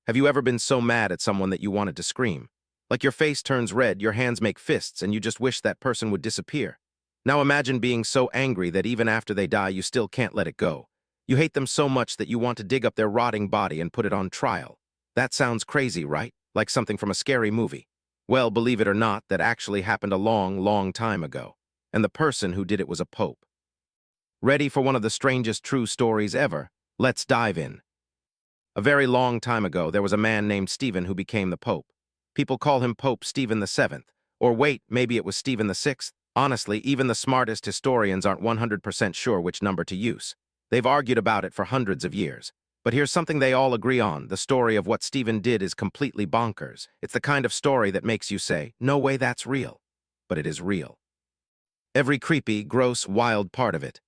Have you ever been so mad at someone that you wanted to scream? Like your face turns red, your hands make fists, and you just wish that person would disappear. Now imagine being so angry that even after they die, you still can't let it go. You hate them so much that you want to dig up their rotting body and put it on trial. That sounds crazy, right? Like something from a scary movie. Well, believe it or not, that actually happened a long, long time ago. And the person who did it was a pope. Ready for one of the strangest true stories ever? Let's dive in. A very long time ago, there was a man named Stephen who became the pope. People call him Pope Stephen VII. Or wait, maybe it was Stephen VI. Honestly, even the smartest historians aren't 100% sure which number to use. They've argued about it for hundreds of years. But here's something they all agree on. The story of what Stephen did is completely bonkers. It's the kind of story that makes you say, no way that's real. But it is real. Every creepy, gross, wild part of it.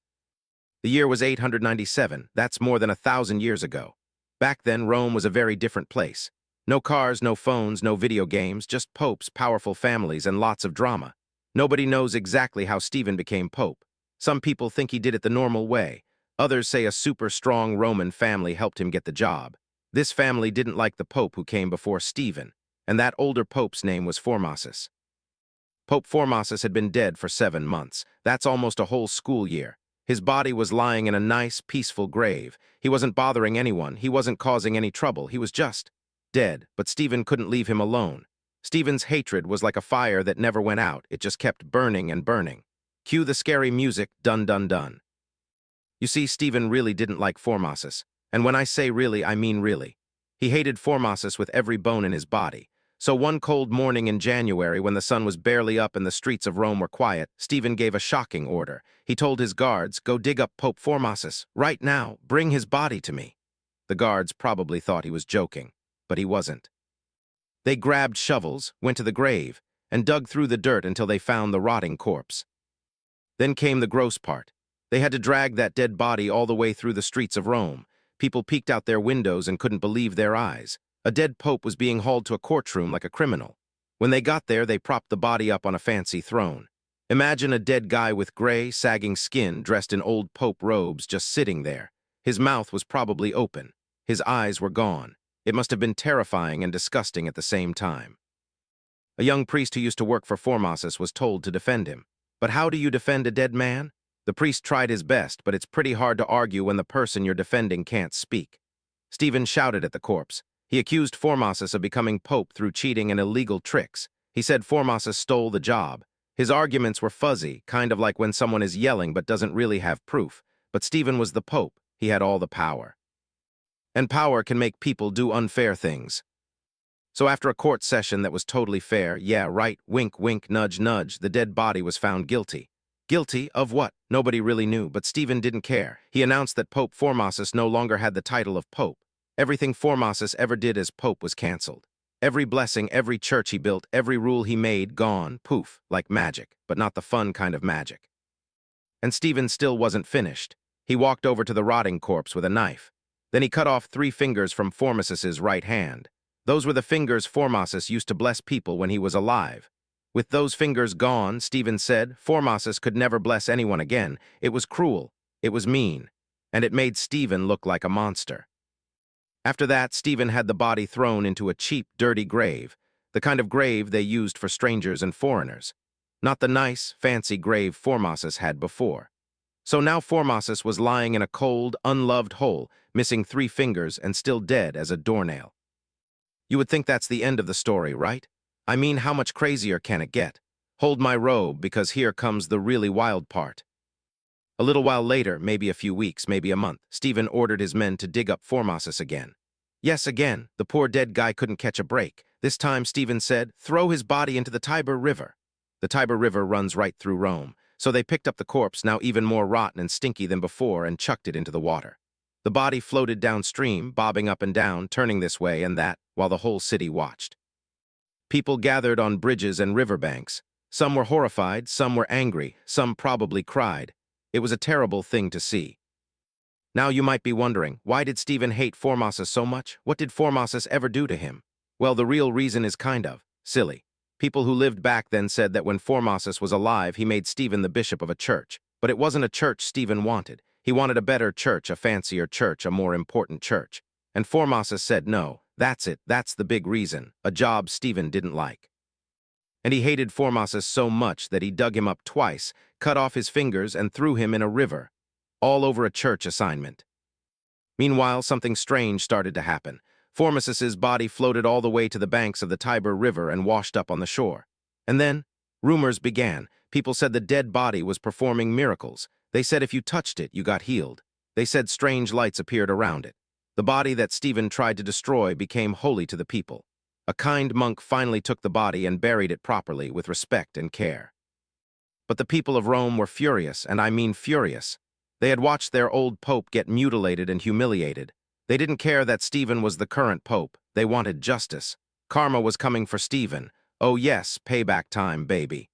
The year was 897. That's more than 1,000 years ago. Back then, Rome was a very different place. No cars, no phones, no video games, just popes, powerful families, and lots of drama. Nobody knows exactly how Stephen became pope. Some people think he did it the normal way. Others say a super strong Roman family helped him get the job. This family didn't like the pope who came before Stephen, and that older pope's name was Formosus. Pope Formosus had been dead for 7 months. That's almost a whole school year. His body was lying in a nice, peaceful grave. He wasn't bothering anyone. He wasn't causing any trouble. He was just dead, but Stephen couldn't leave him alone. Stephen's hatred was like a fire that never went out. It just kept burning and burning. Cue the scary music, dun dun dun. You see, Stephen really didn't like Formosus. And when I say really, I mean really. He hated Formosus with every bone in his body. So one cold morning in January, when the sun was barely up and the streets of Rome were quiet, Stephen gave a shocking order. He told his guards, "Go dig up Pope Formosus. Right now, bring his body to me." The guards probably thought he was joking, but he wasn't. They grabbed shovels, went to the grave, and dug through the dirt until they found the rotting corpse. Then came the gross part. They had to drag that dead body all the way through the streets of Rome. People peeked out their windows and couldn't believe their eyes. A dead pope was being hauled to a courtroom like a criminal. When they got there, they propped the body up on a fancy throne. Imagine a dead guy with gray, sagging skin dressed in old pope robes just sitting there. His mouth was probably open. His eyes were gone. It must have been terrifying and disgusting at the same time. A young priest who used to work for Formosus was told to defend him. But how do you defend a dead man? The priest tried his best, but it's pretty hard to argue when the person you're defending can't speak. Stephen shouted at the corpse. He accused Formosus of becoming pope through cheating and illegal tricks. He said Formosus stole the job. His arguments were fuzzy, kind of like when someone is yelling but doesn't really have proof. But Stephen was the pope. He had all the power. And power can make people do unfair things. So after a court session that was totally fair, yeah, right, wink, wink, nudge, nudge, the dead body was found guilty. Guilty of what? Nobody really knew, but Stephen didn't care. He announced that Pope Formosus no longer had the title of pope. Everything Formosus ever did as pope was cancelled. Every blessing, every church he built, every rule he made, gone, poof, like magic, but not the fun kind of magic. And Stephen still wasn't finished. He walked over to the rotting corpse with a knife. Then he cut off 3 fingers from Formosus's right hand. Those were the fingers Formosus used to bless people when he was alive. With those fingers gone, Stephen said, Formosus could never bless anyone again. It was cruel, it was mean, and it made Stephen look like a monster. After that, Stephen had the body thrown into a cheap, dirty grave, the kind of grave they used for strangers and foreigners. Not the nice, fancy grave Formosus had before. So now Formosus was lying in a cold, unloved hole, missing 3 fingers and still dead as a doornail. You would think that's the end of the story, right? I mean, how much crazier can it get? Hold my robe, because here comes the really wild part. A little while later, maybe a few weeks, maybe a month, Stephen ordered his men to dig up Formosus again. Yes, again, the poor dead guy couldn't catch a break. This time, Stephen said, throw his body into the Tiber River. The Tiber River runs right through Rome, so they picked up the corpse, now even more rotten and stinky than before, and chucked it into the water. The body floated downstream, bobbing up and down, turning this way and that, while the whole city watched. People gathered on bridges and riverbanks. Some were horrified, some were angry, some probably cried. It was a terrible thing to see. Now you might be wondering, why did Stephen hate Formosus so much? What did Formosus ever do to him? Well, the real reason is kind of silly. People who lived back then said that when Formosus was alive, he made Stephen the bishop of a church. But it wasn't a church Stephen wanted. He wanted a better church, a fancier church, a more important church. And Formosus said no. That's it, that's the big reason, a job Stephen didn't like. And he hated Formosus so much that he dug him up twice, cut off his fingers, and threw him in a river, all over a church assignment. Meanwhile, something strange started to happen. Formosus's body floated all the way to the banks of the Tiber River and washed up on the shore. And then, rumors began. People said the dead body was performing miracles. They said if you touched it, you got healed. They said strange lights appeared around it. The body that Stephen tried to destroy became holy to the people. A kind monk finally took the body and buried it properly with respect and care. But the people of Rome were furious, and I mean furious. They had watched their old pope get mutilated and humiliated. They didn't care that Stephen was the current pope. They wanted justice. Karma was coming for Stephen. Oh yes, payback time, baby.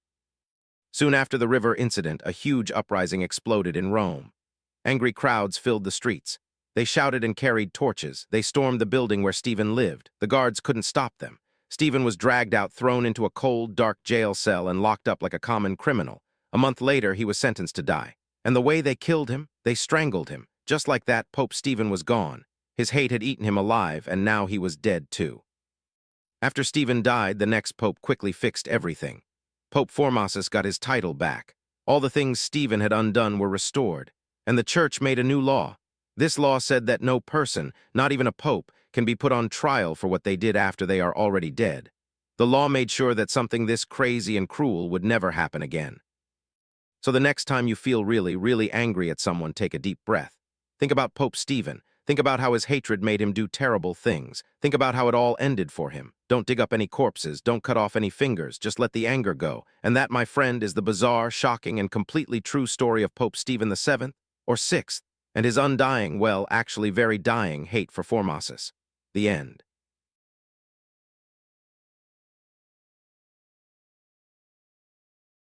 Soon after the river incident, a huge uprising exploded in Rome. Angry crowds filled the streets. They shouted and carried torches. They stormed the building where Stephen lived. The guards couldn't stop them. Stephen was dragged out, thrown into a cold, dark jail cell, and locked up like a common criminal. A month later, he was sentenced to die. And the way they killed him, they strangled him. Just like that, Pope Stephen was gone. His hate had eaten him alive, and now he was dead too. After Stephen died, the next pope quickly fixed everything. Pope Formosus got his title back. All the things Stephen had undone were restored, and the church made a new law. This law said that no person, not even a pope, can be put on trial for what they did after they are already dead. The law made sure that something this crazy and cruel would never happen again. So the next time you feel really, really angry at someone, take a deep breath. Think about Pope Stephen. Think about how his hatred made him do terrible things. Think about how it all ended for him. Don't dig up any corpses. Don't cut off any fingers. Just let the anger go. And that, my friend, is the bizarre, shocking, and completely true story of Pope Stephen VII, or VI, and his undying, well, actually very dying hate for Formosus. The end.